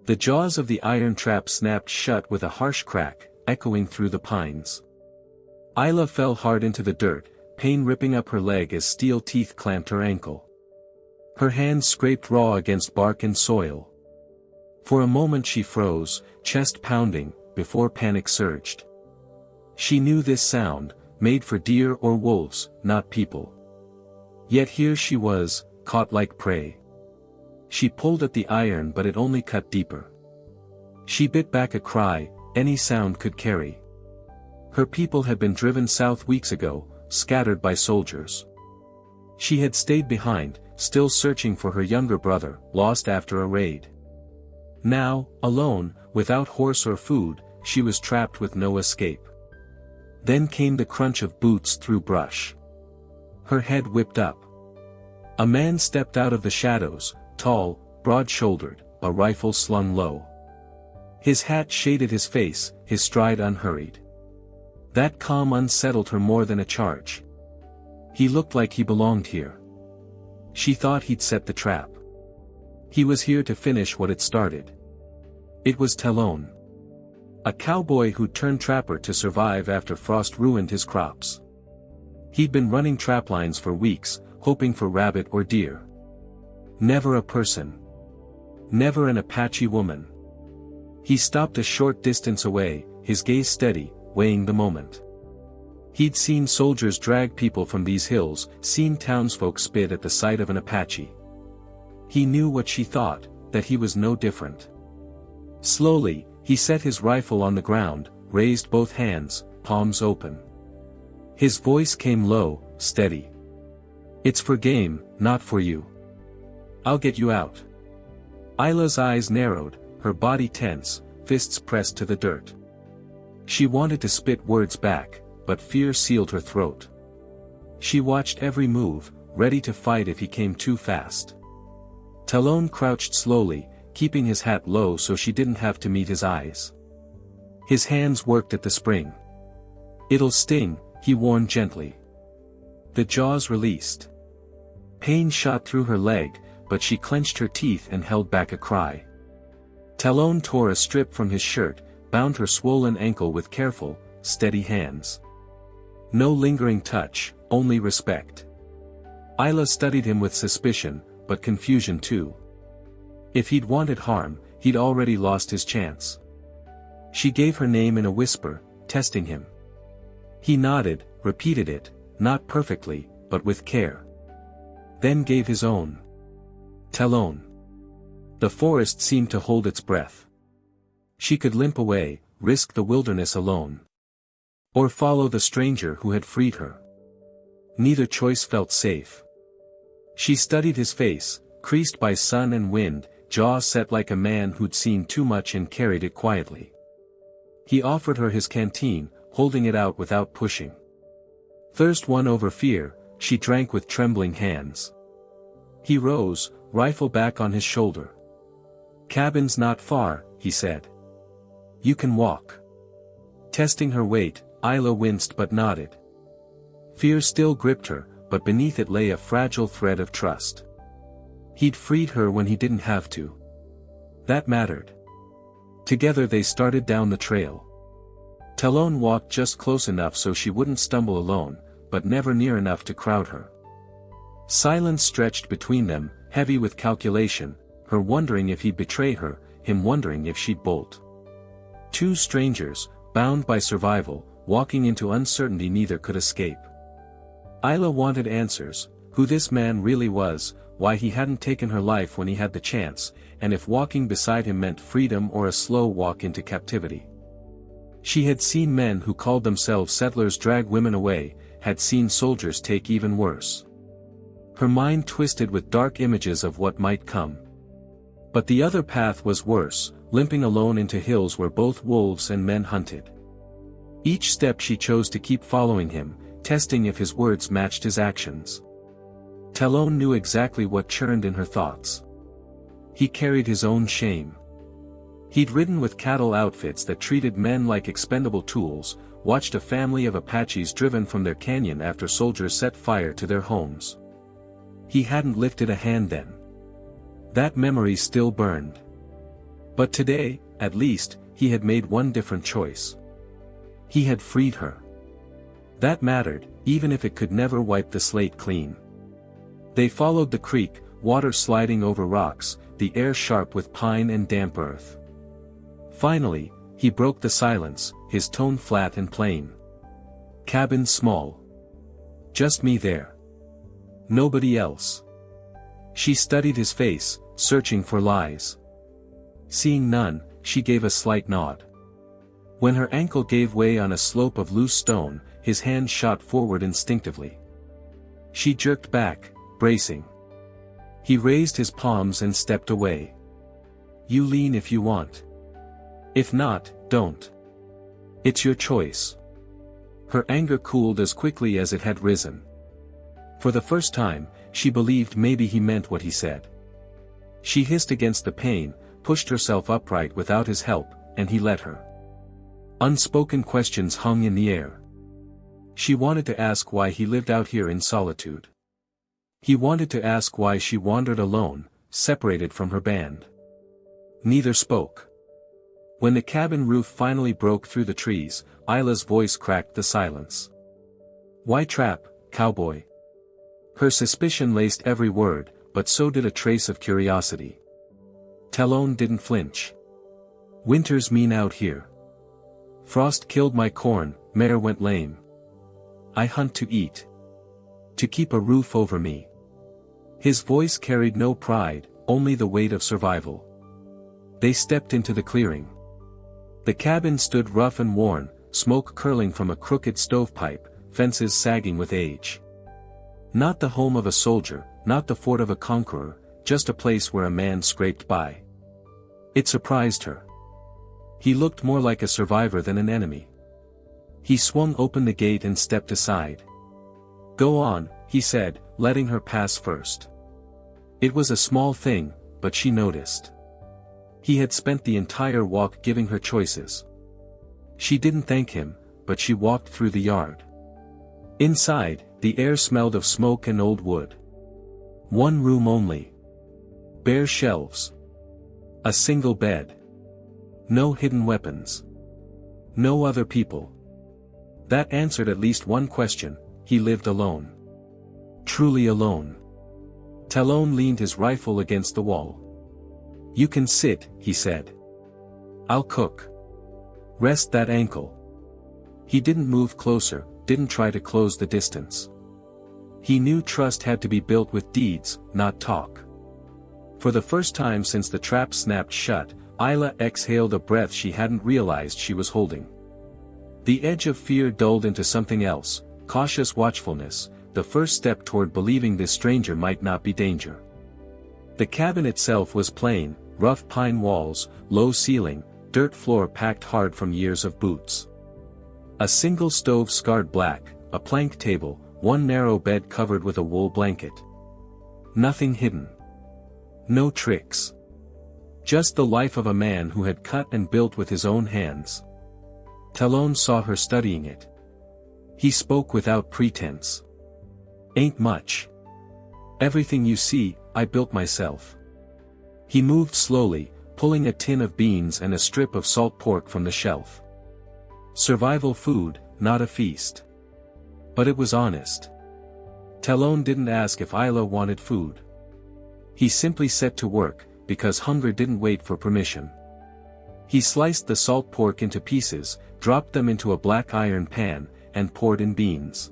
The jaws of the iron trap snapped shut with a harsh crack, echoing through the pines. Isla fell hard into the dirt, pain ripping up her leg as steel teeth clamped her ankle. Her hands scraped raw against bark and soil. For a moment she froze, chest pounding, before panic surged. She knew this sound, made for deer or wolves, not people. Yet here she was, caught like prey. She pulled at the iron but it only cut deeper. She bit back a cry, any sound could carry. Her people had been driven south weeks ago, scattered by soldiers. She had stayed behind, still searching for her younger brother, lost after a raid. Now, alone, without horse or food, she was trapped with no escape. Then came the crunch of boots through brush. Her head whipped up. A man stepped out of the shadows, tall, broad-shouldered, a rifle slung low. His hat shaded his face, his stride unhurried. That calm unsettled her more than a charge. He looked like he belonged here. She thought he'd set the trap. He was here to finish what it started. It was Talon. A cowboy who'd turned trapper to survive after frost ruined his crops. He'd been running traplines for weeks, hoping for rabbit or deer. Never a person. Never an Apache woman. He stopped a short distance away, his gaze steady, weighing the moment. He'd seen soldiers drag people from these hills, seen townsfolk spit at the sight of an Apache. He knew what she thought, that he was no different. Slowly, he set his rifle on the ground, raised both hands, palms open. His voice came low, steady. "It's for game, not for you. I'll get you out." Isla's eyes narrowed, her body tense, fists pressed to the dirt. She wanted to spit words back, but fear sealed her throat. She watched every move, ready to fight if he came too fast. Talon crouched slowly, keeping his hat low so she didn't have to meet his eyes. His hands worked at the spring. "It'll sting," he warned gently. The jaws released. Pain shot through her leg, but she clenched her teeth and held back a cry. Talon tore a strip from his shirt, bound her swollen ankle with careful, steady hands. No lingering touch, only respect. Isla studied him with suspicion, but confusion too. If he'd wanted harm, he'd already lost his chance. She gave her name in a whisper, testing him. He nodded, repeated it, not perfectly, but with care. Then gave his own. Talon. The forest seemed to hold its breath. She could limp away, risk the wilderness alone. Or follow the stranger who had freed her. Neither choice felt safe. She studied his face, creased by sun and wind, jaw set like a man who'd seen too much and carried it quietly. He offered her his canteen, holding it out without pushing. Thirst won over fear, she drank with trembling hands. He rose, rifle back on his shoulder. "Cabin's not far," he said. "You can walk." Testing her weight, Isla winced but nodded. Fear still gripped her, but beneath it lay a fragile thread of trust. He'd freed her when he didn't have to. That mattered. Together they started down the trail. Talon walked just close enough so she wouldn't stumble alone, but never near enough to crowd her. Silence stretched between them, heavy with calculation, her wondering if he'd betray her, him wondering if she'd bolt. Two strangers, bound by survival, walking into uncertainty neither could escape. Isla wanted answers, who this man really was, why he hadn't taken her life when he had the chance, and if walking beside him meant freedom or a slow walk into captivity. She had seen men who called themselves settlers drag women away, had seen soldiers take even worse. Her mind twisted with dark images of what might come. But the other path was worse, limping alone into hills where both wolves and men hunted. Each step she chose to keep following him, testing if his words matched his actions. Talon knew exactly what churned in her thoughts. He carried his own shame. He'd ridden with cattle outfits that treated men like expendable tools, watched a family of Apaches driven from their canyon after soldiers set fire to their homes. He hadn't lifted a hand then. That memory still burned. But today, at least, he had made one different choice. He had freed her. That mattered, even if it could never wipe the slate clean. They followed the creek, water sliding over rocks, the air sharp with pine and damp earth. Finally, he broke the silence, his tone flat and plain. "Cabin small. Just me there. Nobody else." She studied his face, searching for lies. Seeing none, she gave a slight nod. When her ankle gave way on a slope of loose stone, his hand shot forward instinctively. She jerked back, bracing. He raised his palms and stepped away. "You lean if you want. If not, don't. It's your choice." Her anger cooled as quickly as it had risen. For the first time, she believed maybe he meant what he said. She hissed against the pain, pushed herself upright without his help, and he let her. Unspoken questions hung in the air. She wanted to ask why he lived out here in solitude. He wanted to ask why she wandered alone, separated from her band. Neither spoke. When the cabin roof finally broke through the trees, Isla's voice cracked the silence. "Why trap, cowboy?" Her suspicion laced every word, but so did a trace of curiosity. Talon didn't flinch. "Winters mean out here. Frost killed my corn, mare went lame. I hunt to eat. To keep a roof over me." His voice carried no pride, only the weight of survival. They stepped into the clearing. The cabin stood rough and worn, smoke curling from a crooked stovepipe, fences sagging with age. Not the home of a soldier, not the fort of a conqueror, just a place where a man scraped by. It surprised her. He looked more like a survivor than an enemy. He swung open the gate and stepped aside. "Go on," he said, letting her pass first. It was a small thing, but she noticed. He had spent the entire walk giving her choices. She didn't thank him, but she walked through the yard. Inside, the air smelled of smoke and old wood. One room only. Bare shelves. A single bed. No hidden weapons. No other people. That answered at least one question: he lived alone. Truly alone. Talon leaned his rifle against the wall. "You can sit," he said. "I'll cook. Rest that ankle." He didn't move closer, didn't try to close the distance. He knew trust had to be built with deeds, not talk. For the first time since the trap snapped shut, Isla exhaled a breath she hadn't realized she was holding. The edge of fear dulled into something else, cautious watchfulness, the first step toward believing this stranger might not be danger. The cabin itself was plain, rough pine walls, low ceiling, dirt floor packed hard from years of boots. A single stove scarred black, a plank table, one narrow bed covered with a wool blanket. Nothing hidden. No tricks. Just the life of a man who had cut and built with his own hands. Talon saw her studying it. He spoke without pretense. "Ain't much. Everything you see, I built myself." He moved slowly, pulling a tin of beans and a strip of salt pork from the shelf. Survival food, not a feast. But it was honest. Talon didn't ask if Isla wanted food. He simply set to work, because hunger didn't wait for permission. He sliced the salt pork into pieces, dropped them into a black iron pan, and poured in beans.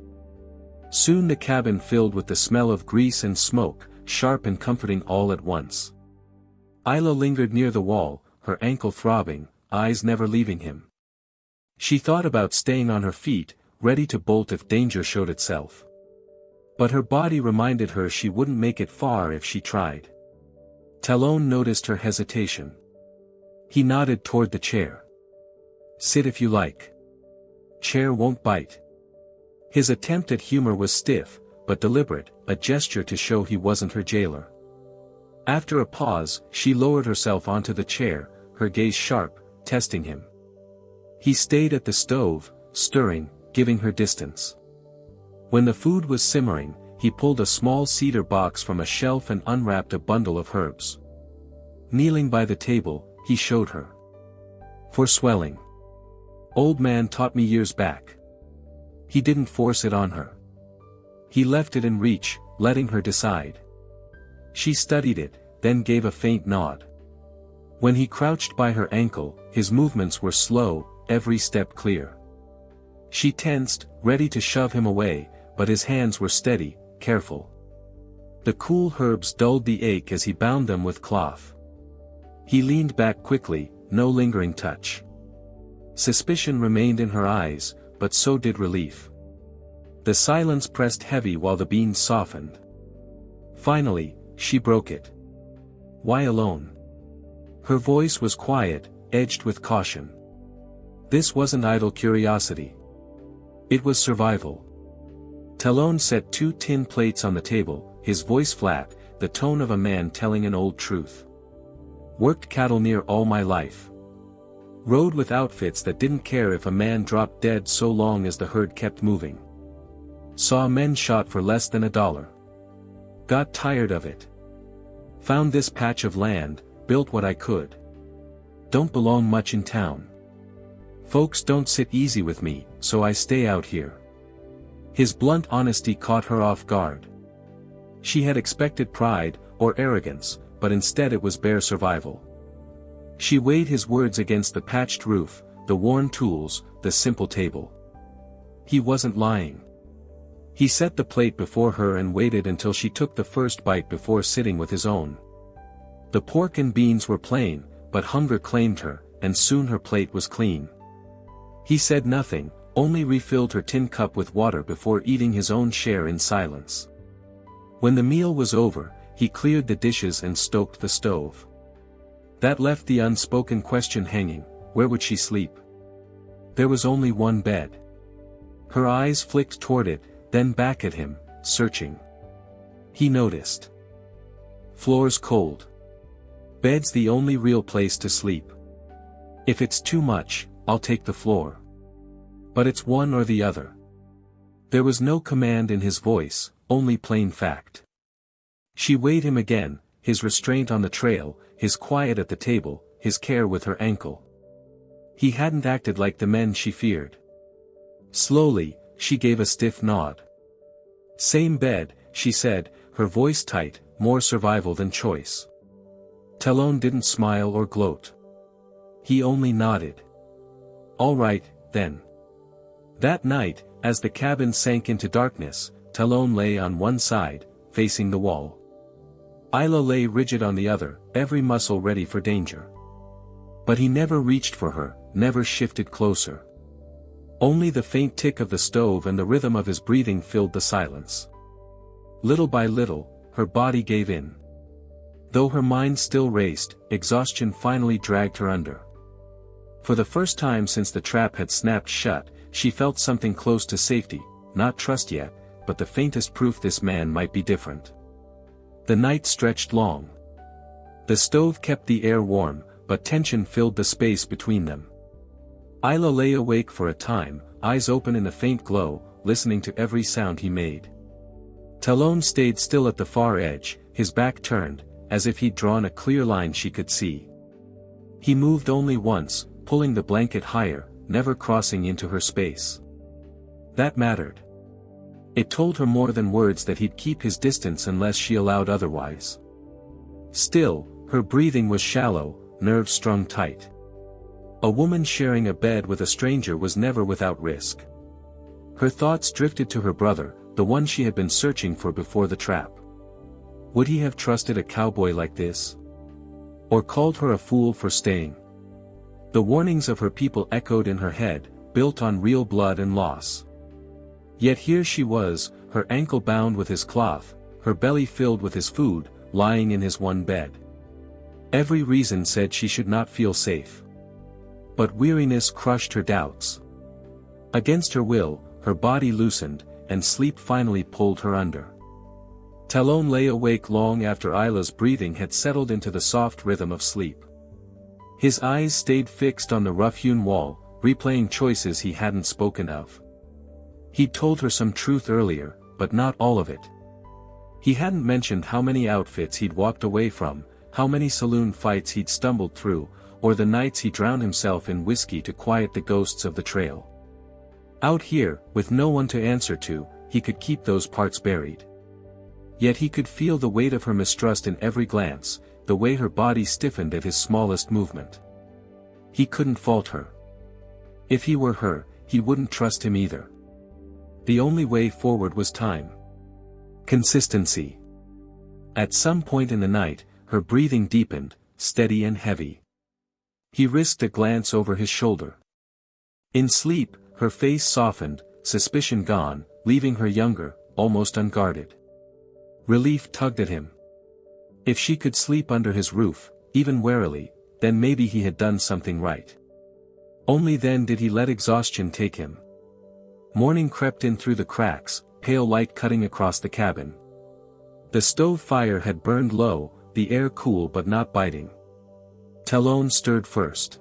Soon the cabin filled with the smell of grease and smoke, sharp and comforting all at once. Isla lingered near the wall, her ankle throbbing, eyes never leaving him. She thought about staying on her feet, ready to bolt if danger showed itself. But her body reminded her she wouldn't make it far if she tried. Talon noticed her hesitation. He nodded toward the chair. "Sit if you like. Chair won't bite." His attempt at humor was stiff, but deliberate, a gesture to show he wasn't her jailer. After a pause, she lowered herself onto the chair, her gaze sharp, testing him. He stayed at the stove, stirring, giving her distance. When the food was simmering, he pulled a small cedar box from a shelf and unwrapped a bundle of herbs. Kneeling by the table, he showed her. For swelling. Old man taught me years back. He didn't force it on her. He left it in reach, letting her decide. She studied it, then gave a faint nod. When he crouched by her ankle, his movements were slow, every step clear. She tensed, ready to shove him away, but his hands were steady, careful. The cool herbs dulled the ache as he bound them with cloth. He leaned back quickly, no lingering touch. Suspicion remained in her eyes, but so did relief. The silence pressed heavy while the beans softened. Finally, she broke it. Why alone? Her voice was quiet, edged with caution. This wasn't idle curiosity. It was survival. Talon set 2 tin plates on the table, his voice flat, the tone of a man telling an old truth. Worked cattle near all my life. Rode with outfits that didn't care if a man dropped dead so long as the herd kept moving. Saw men shot for less than $1. Got tired of it. Found this patch of land, built what I could. Don't belong much in town. Folks don't sit easy with me, so I stay out here. His blunt honesty caught her off guard. She had expected pride, or arrogance, but instead it was bare survival. She weighed his words against the patched roof, the worn tools, the simple table. He wasn't lying. He set the plate before her and waited until she took the first bite before sitting with his own. The pork and beans were plain, but hunger claimed her, and soon her plate was clean. He said nothing, only refilled her tin cup with water before eating his own share in silence. When the meal was over, he cleared the dishes and stoked the stove. That left the unspoken question hanging: where would she sleep? There was only one bed. Her eyes flicked toward it, then back at him, searching. He noticed. Floor's cold. Bed's the only real place to sleep. If it's too much, I'll take the floor. But it's one or the other. There was no command in his voice, only plain fact. She weighed him again, his restraint on the trail, his quiet at the table, his care with her ankle. He hadn't acted like the men she feared. Slowly, she gave a stiff nod. Same bed, she said, her voice tight, more survival than choice. Talon didn't smile or gloat. He only nodded. All right, then. That night, as the cabin sank into darkness, Talon lay on one side, facing the wall. Isla lay rigid on the other, every muscle ready for danger. But he never reached for her, never shifted closer. Only the faint tick of the stove and the rhythm of his breathing filled the silence. Little by little, her body gave in. Though her mind still raced, exhaustion finally dragged her under. For the first time since the trap had snapped shut, she felt something close to safety, not trust yet, but the faintest proof this man might be different. The night stretched long. The stove kept the air warm, but tension filled the space between them. Isla lay awake for a time, eyes open in a faint glow, listening to every sound he made. Talon stayed still at the far edge, his back turned, as if he'd drawn a clear line she could see. He moved only once, pulling the blanket higher, never crossing into her space. That mattered. It told her more than words that he'd keep his distance unless she allowed otherwise. Still, her breathing was shallow, nerves strung tight. A woman sharing a bed with a stranger was never without risk. Her thoughts drifted to her brother, the one she had been searching for before the trap. Would he have trusted a cowboy like this? Or called her a fool for staying? The warnings of her people echoed in her head, built on real blood and loss. Yet here she was, her ankle bound with his cloth, her belly filled with his food, lying in his one bed. Every reason said she should not feel safe. But weariness crushed her doubts. Against her will, her body loosened, and sleep finally pulled her under. Talon lay awake long after Isla's breathing had settled into the soft rhythm of sleep. His eyes stayed fixed on the rough-hewn wall, replaying choices he hadn't spoken of. He'd told her some truth earlier, but not all of it. He hadn't mentioned how many outfits he'd walked away from, how many saloon fights he'd stumbled through, or the nights he drowned himself in whiskey to quiet the ghosts of the trail. Out here, with no one to answer to, he could keep those parts buried. Yet he could feel the weight of her mistrust in every glance, the way her body stiffened at his smallest movement. He couldn't fault her. If he were her, he wouldn't trust him either. The only way forward was time. Consistency. At some point in the night, her breathing deepened, steady and heavy. He risked a glance over his shoulder. In sleep, her face softened, suspicion gone, leaving her younger, almost unguarded. Relief tugged at him. If she could sleep under his roof, even warily, then maybe he had done something right. Only then did he let exhaustion take him. Morning crept in through the cracks, pale light cutting across the cabin. The stove fire had burned low, the air cool but not biting. Talon stirred first.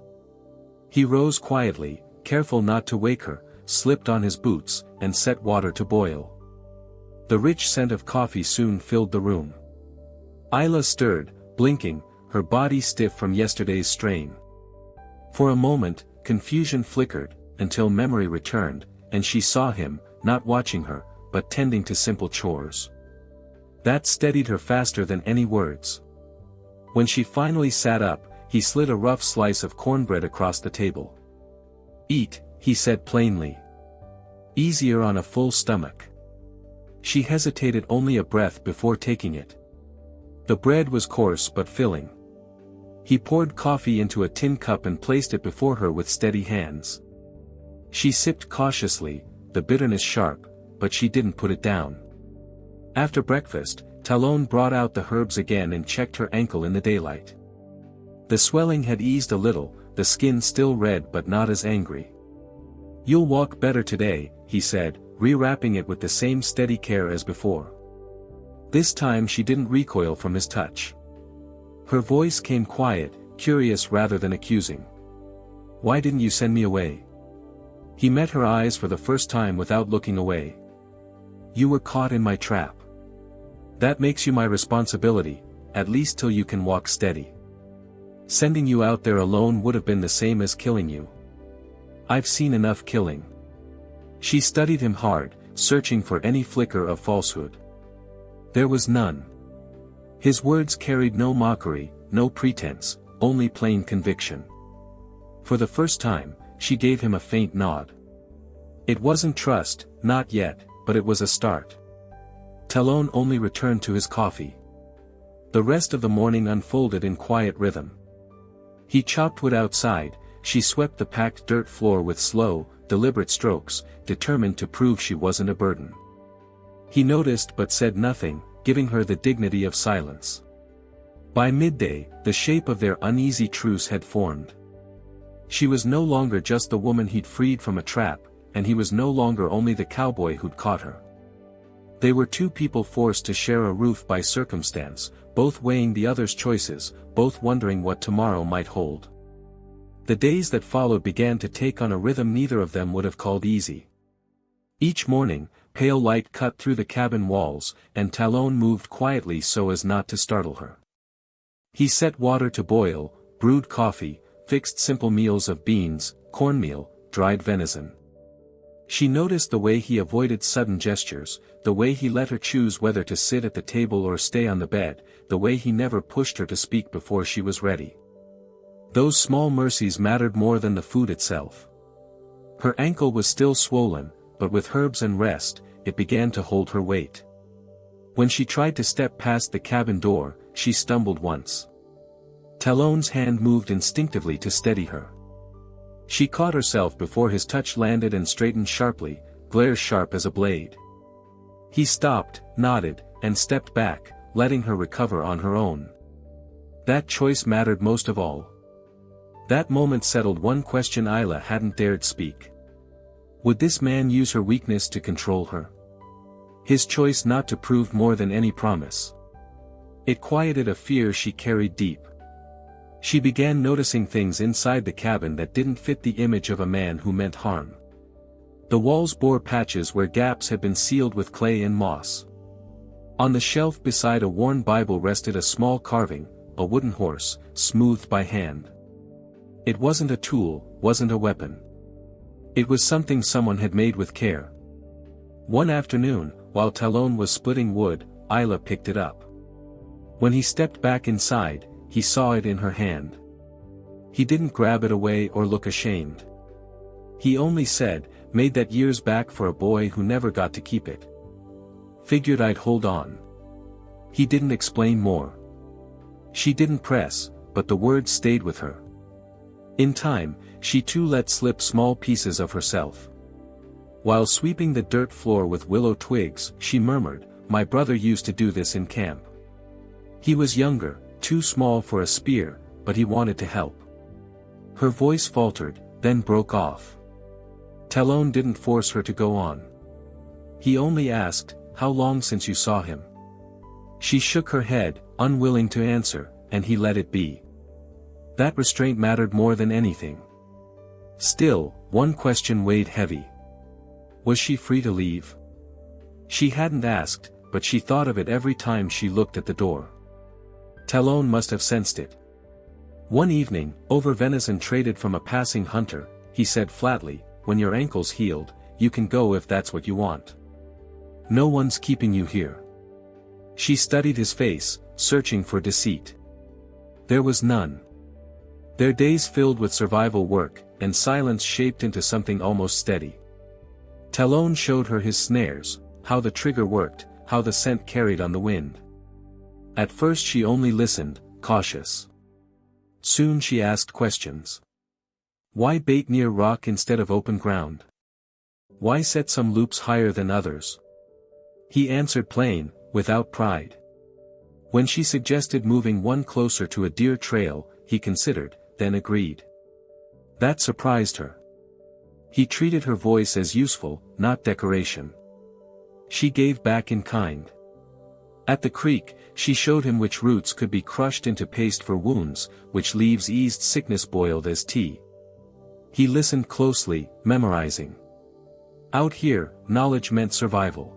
He rose quietly, careful not to wake her, slipped on his boots, and set water to boil. The rich scent of coffee soon filled the room. Isla stirred, blinking, her body stiff from yesterday's strain. For a moment, confusion flickered, until memory returned, and she saw him, not watching her, but tending to simple chores. That steadied her faster than any words. When she finally sat up, he slid a rough slice of cornbread across the table. "Eat," he said plainly. "Easier on a full stomach." She hesitated only a breath before taking it. The bread was coarse but filling. He poured coffee into a tin cup and placed it before her with steady hands. She sipped cautiously, the bitterness sharp, but she didn't put it down. After breakfast, Talon brought out the herbs again and checked her ankle in the daylight. The swelling had eased a little, the skin still red but not as angry. "You'll walk better today," he said, rewrapping it with the same steady care as before. This time she didn't recoil from his touch. Her voice came quiet, curious rather than accusing. "Why didn't you send me away?" He met her eyes for the first time without looking away. "You were caught in my trap. That makes you my responsibility, at least till you can walk steady. Sending you out there alone would have been the same as killing you. I've seen enough killing." She studied him hard, searching for any flicker of falsehood. There was none. His words carried no mockery, no pretense, only plain conviction. For the first time, she gave him a faint nod. It wasn't trust, not yet, but it was a start. Talon only returned to his coffee. The rest of the morning unfolded in quiet rhythm. He chopped wood outside, she swept the packed dirt floor with slow, deliberate strokes, determined to prove she wasn't a burden. He noticed but said nothing, giving her the dignity of silence. By midday, the shape of their uneasy truce had formed. She was no longer just the woman he'd freed from a trap, and he was no longer only the cowboy who'd caught her. They were two people forced to share a roof by circumstance, both weighing the other's choices, both wondering what tomorrow might hold. The days that followed began to take on a rhythm neither of them would have called easy. Each morning, pale light cut through the cabin walls, and Talon moved quietly so as not to startle her. He set water to boil, brewed coffee, fixed simple meals of beans, cornmeal, dried venison. She noticed the way he avoided sudden gestures, the way he let her choose whether to sit at the table or stay on the bed, the way he never pushed her to speak before she was ready. Those small mercies mattered more than the food itself. Her ankle was still swollen, but with herbs and rest, it began to hold her weight. When she tried to step past the cabin door, she stumbled once. Talon's hand moved instinctively to steady her. She caught herself before his touch landed and straightened sharply, glare sharp as a blade. He stopped, nodded, and stepped back, letting her recover on her own. That choice mattered most of all. That moment settled one question Isla hadn't dared speak. Would this man use her weakness to control her? His choice not to prove more than any promise. It quieted a fear she carried deep. She began noticing things inside the cabin that didn't fit the image of a man who meant harm. The walls bore patches where gaps had been sealed with clay and moss. On the shelf beside a worn Bible rested a small carving, a wooden horse, smoothed by hand. It wasn't a tool, wasn't a weapon. It was something someone had made with care. One afternoon, while Talon was splitting wood, Isla picked it up. When he stepped back inside, he saw it in her hand. He didn't grab it away or look ashamed. He only said, "Made that years back for a boy who never got to keep it. Figured I'd hold on." He didn't explain more. She didn't press, but the words stayed with her. In time, she too let slip small pieces of herself. While sweeping the dirt floor with willow twigs, she murmured, "My brother used to do this in camp. He was younger, too small for a spear, but he wanted to help." Her voice faltered, then broke off. Talon didn't force her to go on. He only asked, "How long since you saw him?" She shook her head, unwilling to answer, and he let it be. That restraint mattered more than anything. Still, one question weighed heavy. Was she free to leave? She hadn't asked, but she thought of it every time she looked at the door. Talon must have sensed it. One evening, over venison traded from a passing hunter, he said flatly, "When your ankle's healed, you can go if that's what you want. No one's keeping you here." She studied his face, searching for deceit. There was none. Their days filled with survival work, and silence shaped into something almost steady. Talon showed her his snares, how the trigger worked, how the scent carried on the wind. At first she only listened, cautious. Soon she asked questions. Why bait near rock instead of open ground? Why set some loops higher than others? He answered plain, without pride. When she suggested moving one closer to a deer trail, he considered, then agreed. That surprised her. He treated her voice as useful, not decoration. She gave back in kind. At the creek, she showed him which roots could be crushed into paste for wounds, which leaves eased sickness boiled as tea. He listened closely, memorizing. Out here, knowledge meant survival.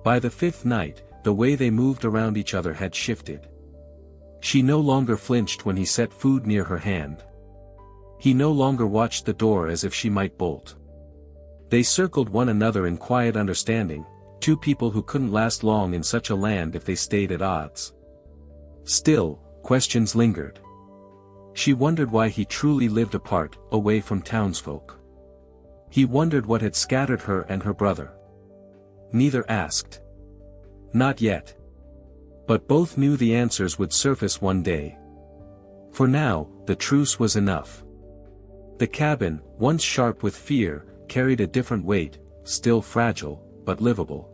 By the fifth night, the way they moved around each other had shifted. She no longer flinched when he set food near her hand. He no longer watched the door as if she might bolt. They circled one another in quiet understanding, two people who couldn't last long in such a land if they stayed at odds. Still, questions lingered. She wondered why he truly lived apart, away from townsfolk. He wondered what had scattered her and her brother. Neither asked. Not yet. But both knew the answers would surface one day. For now, the truce was enough. The cabin, once sharp with fear, carried a different weight, still fragile, but livable.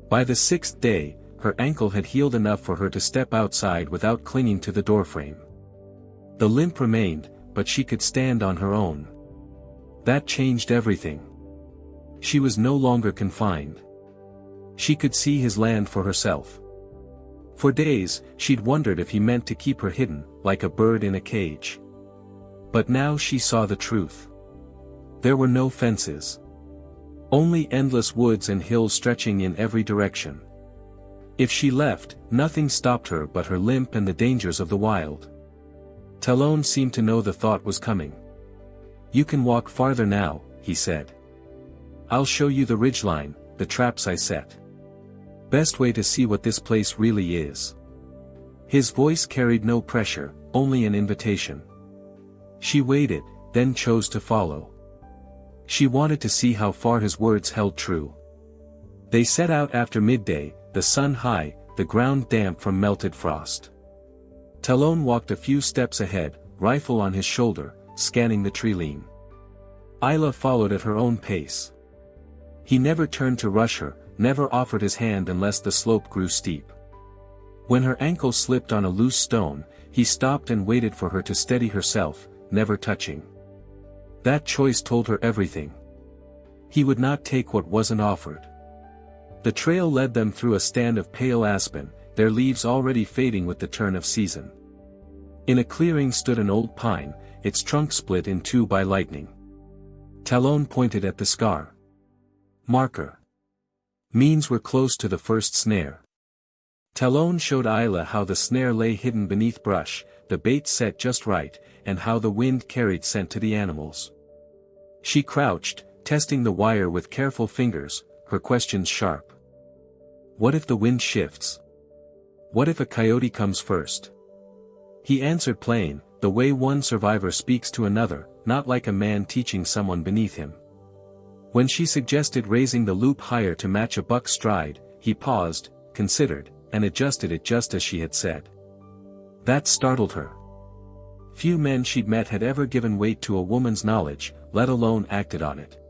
By the sixth day, her ankle had healed enough for her to step outside without clinging to the doorframe. The limp remained, but she could stand on her own. That changed everything. She was no longer confined. She could see his land for herself. For days, she'd wondered if he meant to keep her hidden, like a bird in a cage. But now she saw the truth. There were no fences. Only endless woods and hills stretching in every direction. If she left, nothing stopped her but her limp and the dangers of the wild. Talon seemed to know the thought was coming. You can walk farther now, he said. I'll show you the ridgeline, the traps I set. Best way to see what this place really is. His voice carried no pressure, only an invitation. She waited, then chose to follow. She wanted to see how far his words held true. They set out after midday, the sun high, the ground damp from melted frost. Talon walked a few steps ahead, rifle on his shoulder, scanning the tree-line. Isla followed at her own pace. He never turned to rush her, never offered his hand unless the slope grew steep. When her ankle slipped on a loose stone, he stopped and waited for her to steady herself, never touching. That choice told her everything. He would not take what wasn't offered. The trail led them through a stand of pale aspen, their leaves already fading with the turn of season. In a clearing stood an old pine, its trunk split in two by lightning. Talon pointed at the scar. Marker. Means we're close to the first snare. Talon showed Isla how the snare lay hidden beneath brush, the bait set just right, and how the wind carried scent to the animals. She crouched, testing the wire with careful fingers, her questions sharp. What if the wind shifts? What if a coyote comes first? He answered plain, the way one survivor speaks to another, not like a man teaching someone beneath him. When she suggested raising the loop higher to match a buck's stride, he paused, considered, and adjusted it just as she had said. That startled her. Few men she'd met had ever given weight to a woman's knowledge, let alone acted on it.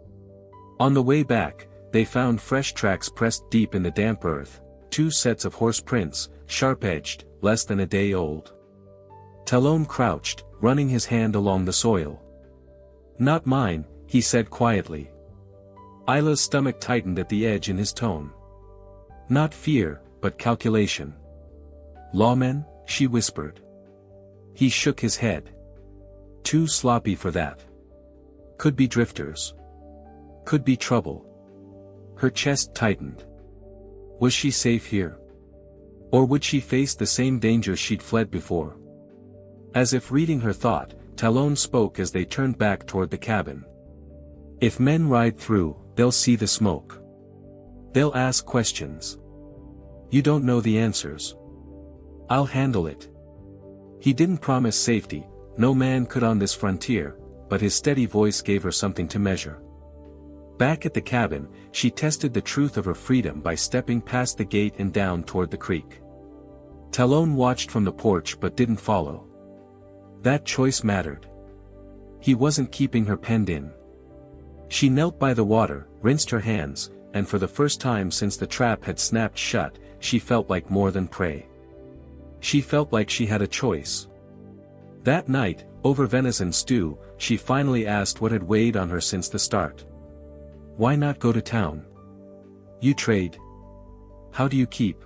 On the way back, they found fresh tracks pressed deep in the damp earth, 2 sets of horse prints, sharp-edged, less than a day old. Talon crouched, running his hand along the soil. Not mine, he said quietly. Isla's stomach tightened at the edge in his tone. Not fear, but calculation. Lawmen? She whispered. He shook his head. Too sloppy for that. Could be drifters. Could be trouble. Her chest tightened. Was she safe here? Or would she face the same danger she'd fled before? As if reading her thought, Talon spoke as they turned back toward the cabin. If men ride through, they'll see the smoke. They'll ask questions. You don't know the answers. I'll handle it. He didn't promise safety, no man could on this frontier, but his steady voice gave her something to measure. Back at the cabin, she tested the truth of her freedom by stepping past the gate and down toward the creek. Talon watched from the porch but didn't follow. That choice mattered. He wasn't keeping her penned in. She knelt by the water, rinsed her hands, and for the first time since the trap had snapped shut, she felt like more than prey. She felt like she had a choice. That night, over venison stew, she finally asked what had weighed on her since the start. Why not go to town? You trade. How do you keep?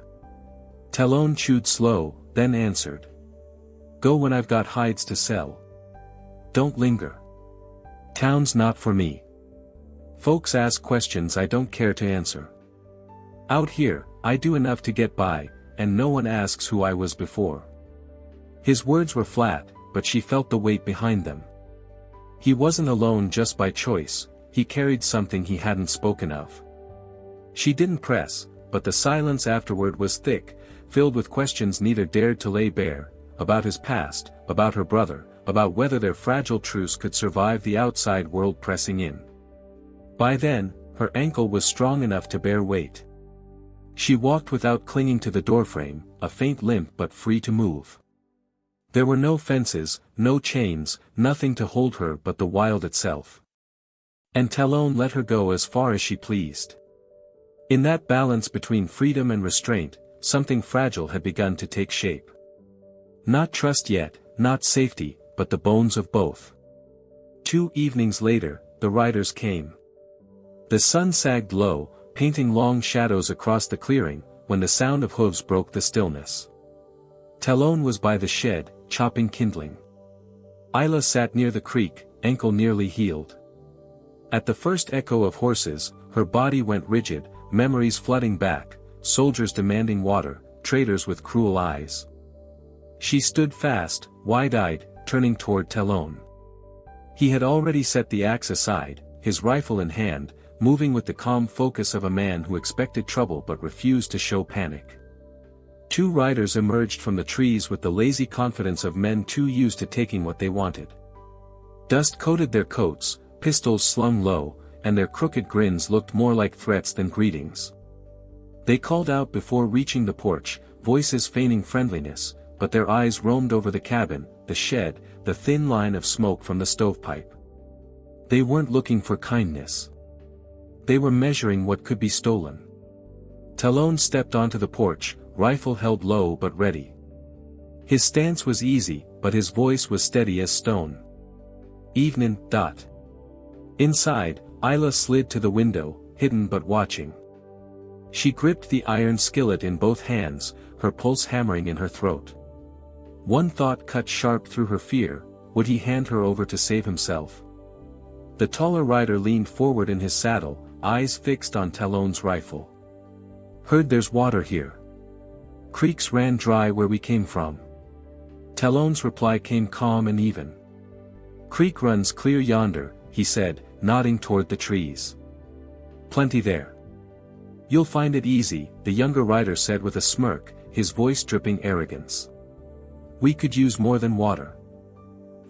Talon chewed slow, then answered. Go when I've got hides to sell. Don't linger. Town's not for me. Folks ask questions I don't care to answer. Out here, I do enough to get by, and no one asks who I was before. His words were flat, but she felt the weight behind them. He wasn't alone just by choice, he carried something he hadn't spoken of. She didn't press, but the silence afterward was thick, filled with questions neither dared to lay bare, about his past, about her brother, about whether their fragile truce could survive the outside world pressing in. By then, her ankle was strong enough to bear weight. She walked without clinging to the doorframe, a faint limp but free to move. There were no fences, no chains, nothing to hold her but the wild itself. And Talon let her go as far as she pleased. In that balance between freedom and restraint, something fragile had begun to take shape. Not trust yet, not safety, but the bones of both. 2 evenings later, the riders came. The sun sagged low, painting long shadows across the clearing, when the sound of hooves broke the stillness. Talon was by the shed, chopping kindling. Isla sat near the creek, ankle nearly healed. At the first echo of horses, her body went rigid, memories flooding back, soldiers demanding water, traders with cruel eyes. She stood fast, wide-eyed, turning toward Talon. He had already set the axe aside, his rifle in hand, moving with the calm focus of a man who expected trouble but refused to show panic. 2 riders emerged from the trees with the lazy confidence of men too used to taking what they wanted. Dust coated their coats, pistols slung low, and their crooked grins looked more like threats than greetings. They called out before reaching the porch, voices feigning friendliness, but their eyes roamed over the cabin, the shed, the thin line of smoke from the stovepipe. They weren't looking for kindness. They were measuring what could be stolen. Talon stepped onto the porch, rifle held low but ready. His stance was easy, but his voice was steady as stone. Evening. Inside, Isla slid to the window, hidden but watching. She gripped the iron skillet in both hands, her pulse hammering in her throat. One thought cut sharp through her fear, would he hand her over to save himself? The taller rider leaned forward in his saddle, eyes fixed on Talon's rifle. Heard there's water here. Creeks ran dry where we came from. Talon's reply came calm and even. Creek runs clear yonder, he said, nodding toward the trees. Plenty there. You'll find it easy, the younger rider said with a smirk, his voice dripping arrogance. We could use more than water.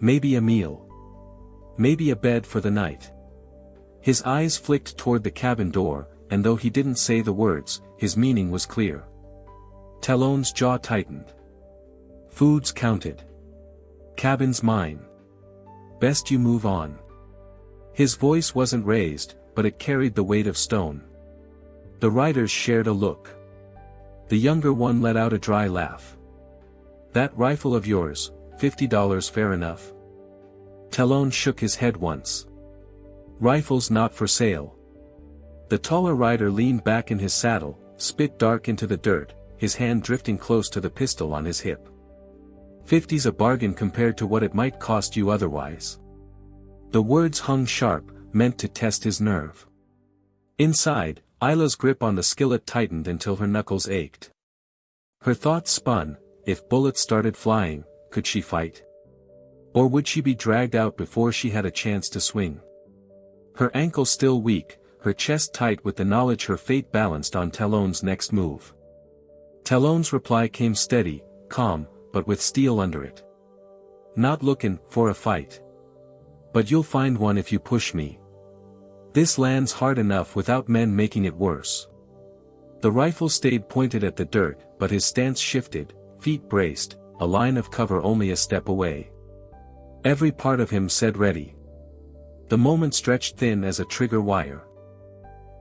Maybe a meal. Maybe a bed for the night. His eyes flicked toward the cabin door, and though he didn't say the words, his meaning was clear. Talon's jaw tightened. Food's counted. Cabin's mine. Best you move on. His voice wasn't raised, but it carried the weight of stone. The riders shared a look. The younger one let out a dry laugh. That rifle of yours, $50 fair enough? Talon shook his head once. Rifle's not for sale. The taller rider leaned back in his saddle, spit dark into the dirt, his hand drifting close to the pistol on his hip. 50's a bargain compared to what it might cost you otherwise. The words hung sharp, meant to test his nerve. Inside, Isla's grip on the skillet tightened until her knuckles ached. Her thoughts spun, if bullets started flying, could she fight? Or would she be dragged out before she had a chance to swing? Her ankle still weak, her chest tight with the knowledge her fate balanced on Talon's next move. Talon's reply came steady, calm, but with steel under it. Not looking for a fight. But you'll find one if you push me. This lands hard enough without men making it worse. The rifle stayed pointed at the dirt, but his stance shifted, feet braced, a line of cover only a step away. Every part of him said ready. The moment stretched thin as a trigger wire.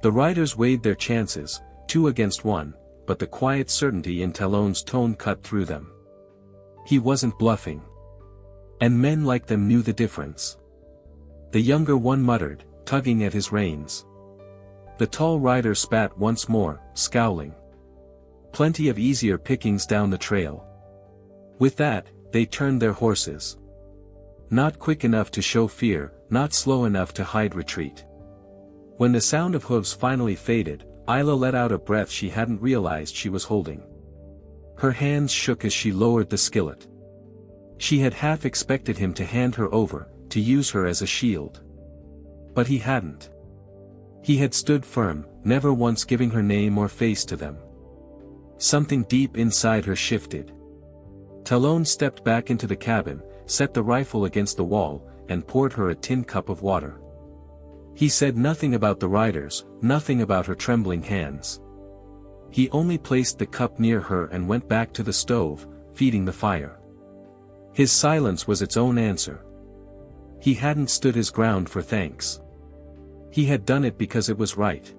The riders weighed their chances, 2 against 1, but the quiet certainty in Talon's tone cut through them. He wasn't bluffing. And men like them knew the difference. The younger one muttered, tugging at his reins. The tall rider spat once more, scowling. Plenty of easier pickings down the trail. With that, they turned their horses. Not quick enough to show fear, not slow enough to hide retreat. When the sound of hooves finally faded, Isla let out a breath she hadn't realized she was holding. Her hands shook as she lowered the skillet. She had half expected him to hand her over, to use her as a shield. But he hadn't. He had stood firm, never once giving her name or face to them. Something deep inside her shifted. Talon stepped back into the cabin, set the rifle against the wall, and poured her a tin cup of water. He said nothing about the riders, nothing about her trembling hands. He only placed the cup near her and went back to the stove, feeding the fire. His silence was its own answer. He hadn't stood his ground for thanks. He had done it because it was right.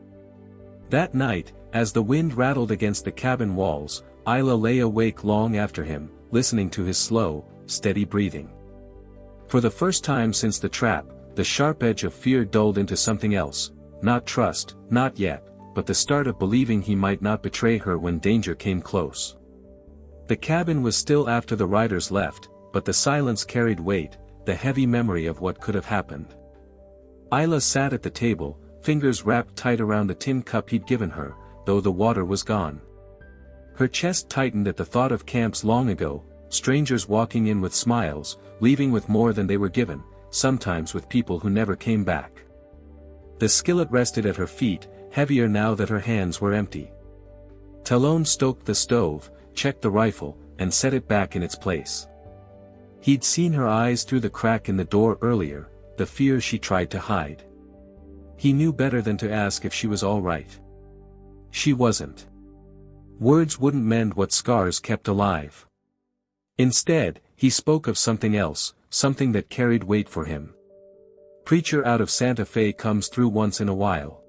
That night, as the wind rattled against the cabin walls, Isla lay awake long after him, listening to his slow, steady breathing. For the first time since the trap, the sharp edge of fear dulled into something else, not trust, not yet, but the start of believing he might not betray her when danger came close. The cabin was still after the riders left, but the silence carried weight, the heavy memory of what could have happened. Isla sat at the table, fingers wrapped tight around the tin cup he'd given her, though the water was gone. Her chest tightened at the thought of camps long ago, strangers walking in with smiles, leaving with more than they were given, sometimes with people who never came back. The skillet rested at her feet, heavier now that her hands were empty. Talon stoked the stove, checked the rifle, and set it back in its place. He'd seen her eyes through the crack in the door earlier, the fear she tried to hide. He knew better than to ask if she was all right. She wasn't. Words wouldn't mend what scars kept alive. Instead, he spoke of something else, something that carried weight for him. Preacher out of Santa Fe comes through once in a while.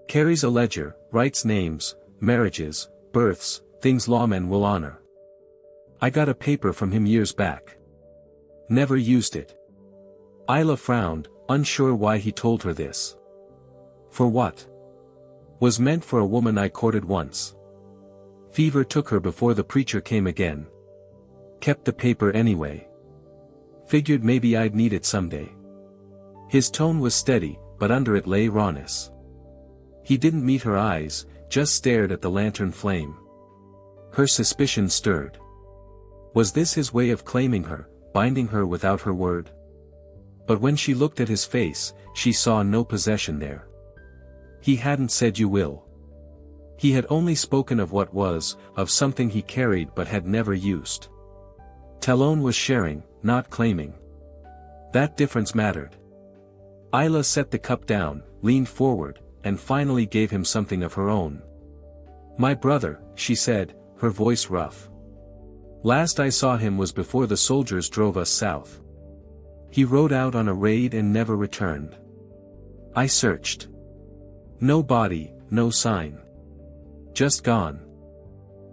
Carries a ledger, writes names, marriages, births, things lawmen will honor. I got a paper from him years back. Never used it. Isla frowned, unsure why he told her this. For what? Was meant for a woman I courted once. Fever took her before the preacher came again. Kept the paper anyway. Figured maybe I'd need it someday. His tone was steady, but under it lay rawness. He didn't meet her eyes, just stared at the lantern flame. Her suspicion stirred. Was this his way of claiming her, binding her without her word? But when she looked at his face, she saw no possession there. He hadn't said "you will." He had only spoken of what was, of something he carried but had never used. Talon was sharing, not claiming. That difference mattered. Isla set the cup down, leaned forward, and finally gave him something of her own. "My brother," she said, her voice rough. "Last I saw him was before the soldiers drove us south. He rode out on a raid and never returned. I searched. No body, no sign. Just gone."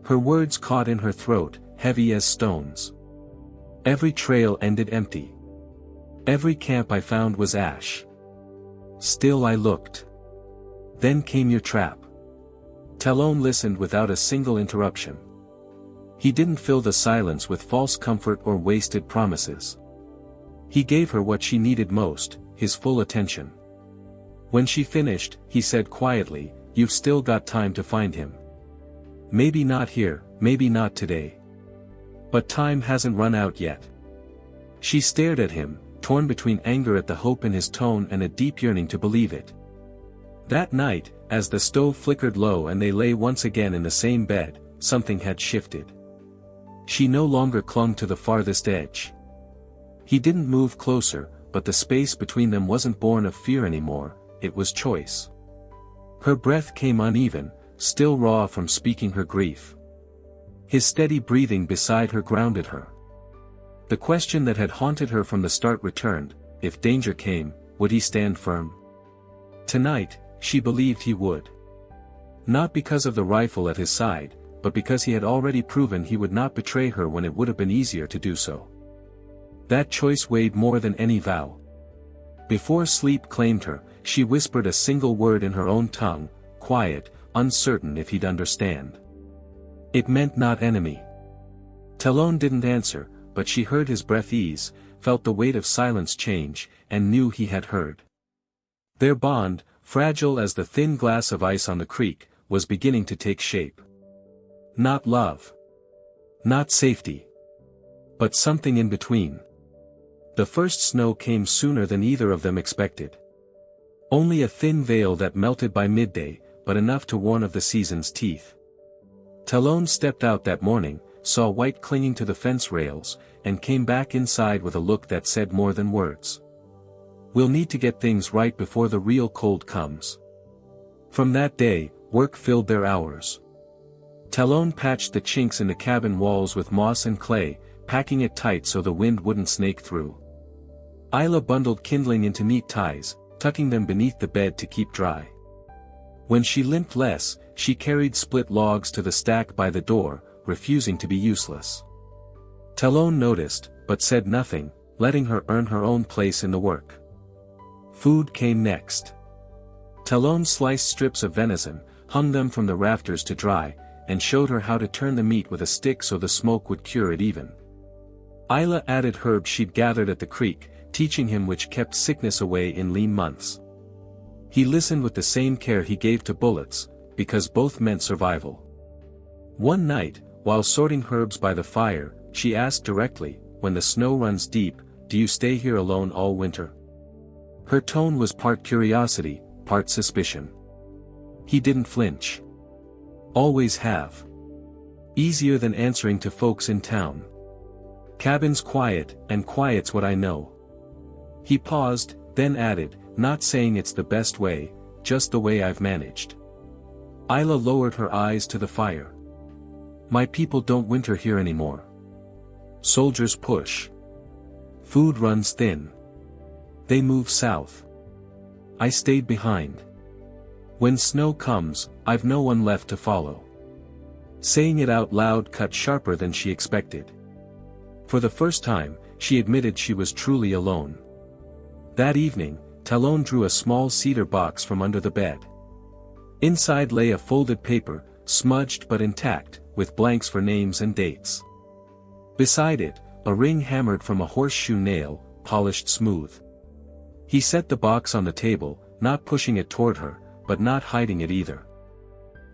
Her words caught in her throat, heavy as stones. "Every trail ended empty. Every camp I found was ash. Still I looked. Then came your trap." Talon listened without a single interruption. He didn't fill the silence with false comfort or wasted promises. He gave her what she needed most, his full attention. When she finished, he said quietly, "You've still got time to find him. Maybe not here, maybe not today. But time hasn't run out yet." She stared at him, torn between anger at the hope in his tone and a deep yearning to believe it. That night, as the stove flickered low and they lay once again in the same bed, something had shifted. She no longer clung to the farthest edge. He didn't move closer, but the space between them wasn't born of fear anymore, it was choice. Her breath came uneven, still raw from speaking her grief. His steady breathing beside her grounded her. The question that had haunted her from the start returned: if danger came, would he stand firm? Tonight, she believed he would. Not because of the rifle at his side, but because he had already proven he would not betray her when it would have been easier to do so. That choice weighed more than any vow. Before sleep claimed her, she whispered a single word in her own tongue, quiet, uncertain if he'd understand. It meant "not enemy." Talon didn't answer, but she heard his breath ease, felt the weight of silence change, and knew he had heard. Their bond, fragile as the thin glass of ice on the creek, was beginning to take shape. Not love. Not safety. But something in between. The first snow came sooner than either of them expected. Only a thin veil that melted by midday, but enough to warn of the season's teeth. Talon stepped out that morning, saw White clinging to the fence rails, and came back inside with a look that said more than words. "We'll need to get things right before the real cold comes." From that day, work filled their hours. Talon patched the chinks in the cabin walls with moss and clay, packing it tight so the wind wouldn't snake through. Isla bundled kindling into neat ties, tucking them beneath the bed to keep dry. When she limped less, she carried split logs to the stack by the door, refusing to be useless. Talon noticed, but said nothing, letting her earn her own place in the work. Food came next. Talon sliced strips of venison, hung them from the rafters to dry, and showed her how to turn the meat with a stick so the smoke would cure it even. Isla added herbs she'd gathered at the creek, teaching him which kept sickness away in lean months. He listened with the same care he gave to bullets, because both meant survival. One night, while sorting herbs by the fire, she asked directly, "When the snow runs deep, do you stay here alone all winter?" Her tone was part curiosity, part suspicion. He didn't flinch. "Always have. Easier than answering to folks in town. Cabin's quiet, and quiet's what I know." He paused, then added, "Not saying it's the best way, just the way I've managed." Isla lowered her eyes to the fire. "My people don't winter here anymore. Soldiers push. Food runs thin. They move south. I stayed behind. When snow comes, I've no one left to follow." Saying it out loud cut sharper than she expected. For the first time, she admitted she was truly alone. That evening, Talon drew a small cedar box from under the bed. Inside lay a folded paper, smudged but intact, with blanks for names and dates. Beside it, a ring hammered from a horseshoe nail, polished smooth. He set the box on the table, not pushing it toward her, but not hiding it either.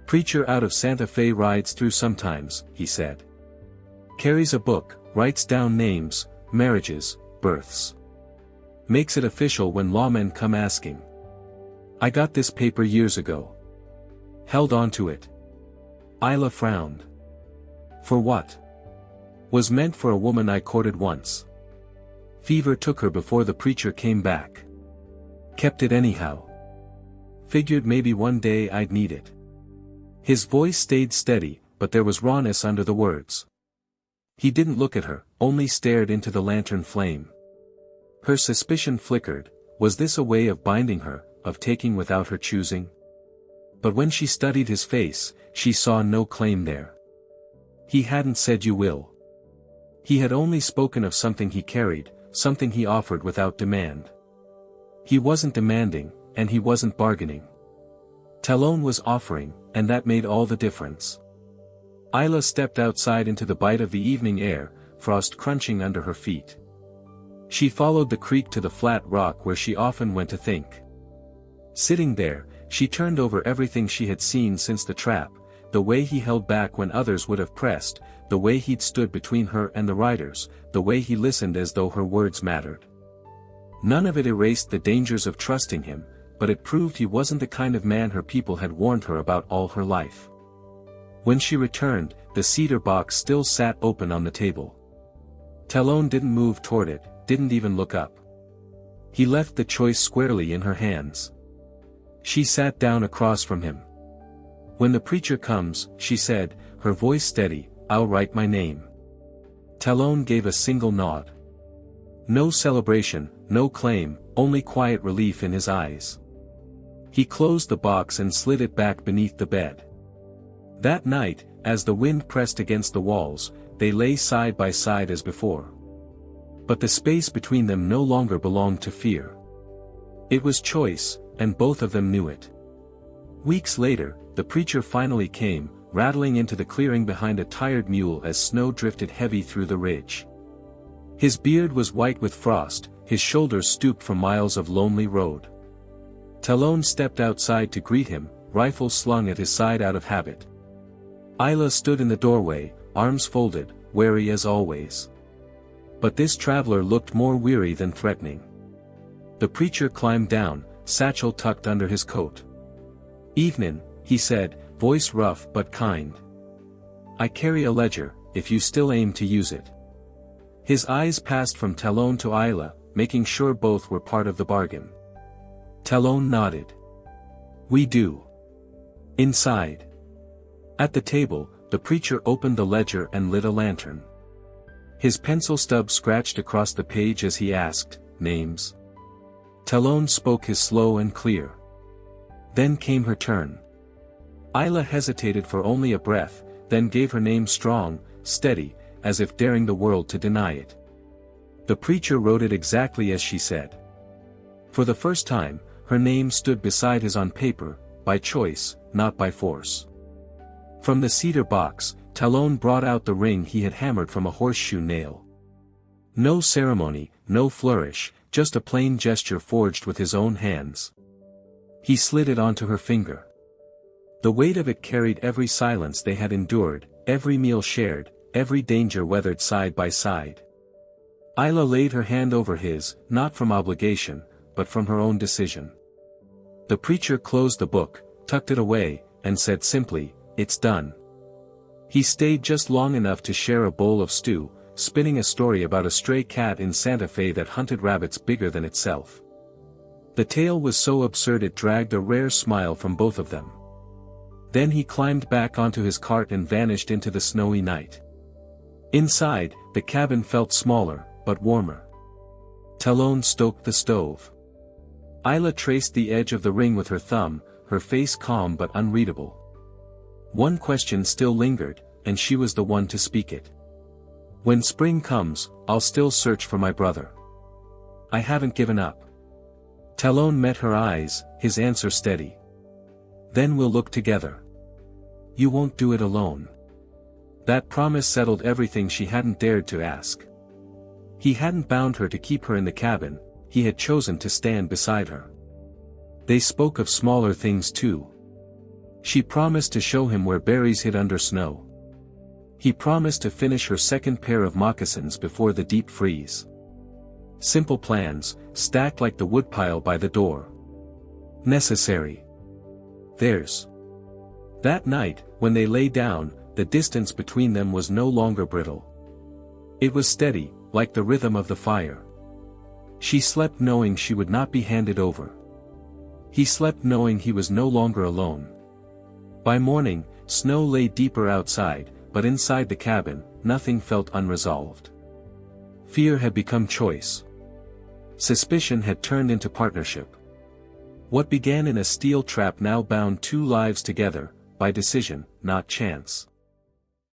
"Preacher out of Santa Fe rides through sometimes," he said. "Carries a book, writes down names, marriages, births. Makes it official when lawmen come asking. I got this paper years ago. Held on to it. Isla frowned. For what? Was meant for a woman I courted once. Fever took her before the preacher came back. Kept it anyhow. Figured maybe one day I'd need it. His voice stayed steady, but there was rawness under the words. He didn't look at her, only stared into the lantern flame. Her suspicion flickered. Was this a way of binding her, of taking without her choosing? But when she studied his face, she saw no claim there. He hadn't said you will. He had only spoken of something he carried, something he offered without demand. He wasn't demanding, and he wasn't bargaining. Talon was offering, and that made all the difference. Isla stepped outside into the bite of the evening air, frost crunching under her feet. She followed the creek to the flat rock where she often went to think. Sitting there, she turned over everything she had seen since the trap, the way he held back when others would have pressed, the way he'd stood between her and the riders, the way he listened as though her words mattered. None of it erased the dangers of trusting him, but it proved he wasn't the kind of man her people had warned her about all her life. When she returned, the cedar box still sat open on the table. Talon didn't move toward it, didn't even look up. He left the choice squarely in her hands. She sat down across from him. When the preacher comes, she said, her voice steady, I'll write my name. Talon gave a single nod. No celebration, no claim, only quiet relief in his eyes. He closed the box and slid it back beneath the bed. That night, as the wind pressed against the walls, they lay side by side as before. But the space between them no longer belonged to fear. It was choice, and both of them knew it. Weeks later, the preacher finally came, rattling into the clearing behind a tired mule as snow drifted heavy through the ridge. His beard was white with frost, his shoulders stooped from miles of lonely road. Talon stepped outside to greet him, rifle slung at his side out of habit. Isla stood in the doorway, arms folded, wary as always. But this traveler looked more weary than threatening. The preacher climbed down, satchel tucked under his coat. Evenin', he said, voice rough but kind. I carry a ledger, if you still aim to use it. His eyes passed from Talon to Isla, making sure both were part of the bargain. Talon nodded. We do. Inside. At the table, the preacher opened the ledger and lit a lantern. His pencil stub scratched across the page as he asked, names. Talon spoke his slow and clear. Then came her turn. Isla hesitated for only a breath, then gave her name strong, steady, as if daring the world to deny it. The preacher wrote it exactly as she said. For the first time, her name stood beside his on paper, by choice, not by force. From the cedar box, Talon brought out the ring he had hammered from a horseshoe nail. No ceremony, no flourish, just a plain gesture forged with his own hands. He slid it onto her finger. The weight of it carried every silence they had endured, every meal shared, every danger weathered side by side. Isla laid her hand over his, not from obligation, but from her own decision. The preacher closed the book, tucked it away, and said simply, It's done. He stayed just long enough to share a bowl of stew, spinning a story about a stray cat in Santa Fe that hunted rabbits bigger than itself. The tale was so absurd it dragged a rare smile from both of them. Then he climbed back onto his cart and vanished into the snowy night. Inside, the cabin felt smaller, but warmer. Talon stoked the stove. Isla traced the edge of the ring with her thumb, her face calm but unreadable. One question still lingered, and she was the one to speak it. When spring comes, I'll still search for my brother. I haven't given up. Talon met her eyes, his answer steady. Then we'll look together. You won't do it alone. That promise settled everything she hadn't dared to ask. He hadn't bound her to keep her in the cabin, he had chosen to stand beside her. They spoke of smaller things too. She promised to show him where berries hid under snow. He promised to finish her second pair of moccasins before the deep freeze. Simple plans, stacked like the woodpile by the door. Necessary. Theirs. That night, when they lay down, the distance between them was no longer brittle. It was steady, like the rhythm of the fire. She slept knowing she would not be handed over. He slept knowing he was no longer alone. By morning, snow lay deeper outside, but inside the cabin, nothing felt unresolved. Fear had become choice. Suspicion had turned into partnership. What began in a steel trap now bound two lives together, by decision, not chance.